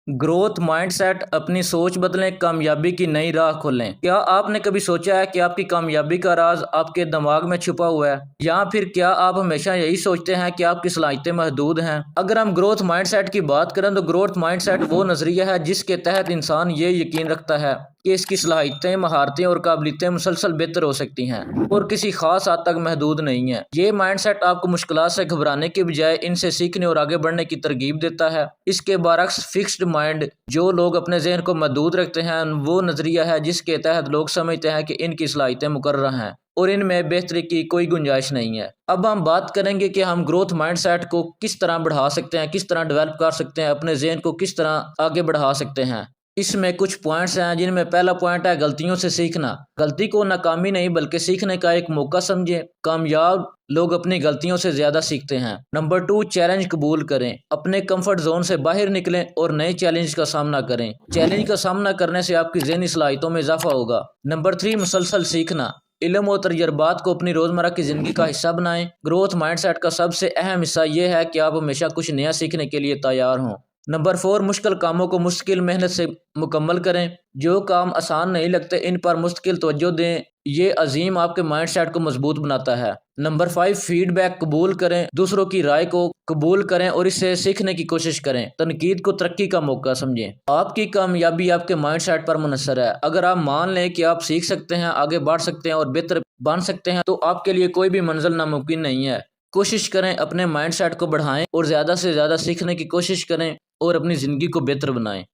Growth mindset, अपनी सोच बदलें, कामयाबी की नई राह खोलें। क्या आपने कभी सोचा है कि आपकी कामयाबी का राज आपके दिमाग में छुपा हुआ है, या फिर क्या आप हमेशा यही सोचते हैं कि आपकी सलाहियतें महदूद हैं? अगर हम ग्रोथ माइंडसेट की बात करें तो ग्रोथ माइंडसेट वो नजरिया है जिसके तहत इंसान ये यकीन रखता है कि इसकी सलाहियतें, महारतें और काबिलियतें मुसलसल बेहतर हो सकती हैं और किसी खास हद तक महदूद नहीं है। ये माइंडसेट आपको मुश्किलात से घबराने के बजाय इनसे सीखने और आगे बढ़ने की तरगीब देता है। इसके बरअक्स फिक्स्ड माइंड, जो लोग अपने जहन को महदूद रखते हैं, वो नजरिया है जिसके तहत लोग समझते हैं कि इनकी सलाहियतें मुकर्रर हैं और इनमें बेहतरी की कोई गुंजाइश नहीं है। अब हम बात करेंगे कि हम ग्रोथ माइंडसेट को किस तरह बढ़ा सकते हैं, किस तरह डेवलप कर सकते हैं, अपने जहन को किस तरह आगे बढ़ा सकते हैं। इसमें कुछ पॉइंट्स हैं, जिनमें पहला पॉइंट है गलतियों से सीखना। गलती को नाकामी नहीं बल्कि सीखने का एक मौका समझें। कामयाब लोग अपनी गलतियों से ज्यादा सीखते हैं। नंबर 2, चैलेंज कबूल करें। अपने कंफर्ट जोन से बाहर निकलें और नए चैलेंज का सामना करें। चैलेंज का सामना करने से आपकी ज़हनी सलाहियतों में इजाफा होगा। नंबर 3, मुसलसल सीखना। इल्म और तजर्बात को अपनी रोजमर्रा की जिंदगी का हिस्सा बनाएं। ग्रोथ माइंडसेट का सबसे अहम हिस्सा यह है कि आप हमेशा कुछ नया सीखने के लिए तैयार हों। नंबर 4, मुश्किल कामों को मुश्किल मेहनत से मुकम्मल करें। जो काम आसान नहीं लगते इन पर मुश्किल तवज्जो दें। ये अजीम आपके माइंडसेट को मजबूत बनाता है। नंबर 5, फीडबैक कबूल करें। दूसरों की राय को कबूल करें और इससे सीखने की कोशिश करें। तनकीद को तरक्की का मौका समझें। आपकी कामयाबी आपके माइंडसेट पर मुनहसर है। अगर आप मान लें कि आप सीख सकते हैं, आगे बढ़ सकते हैं और बेहतर बन सकते हैं, तो आपके लिए कोई भी मंजिल नामुमकिन नहीं है। कोशिश करें, अपने माइंडसेट को बढ़ाएं और ज़्यादा से ज़्यादा सीखने की कोशिश करें और अपनी ज़िंदगी को बेहतर बनाएं।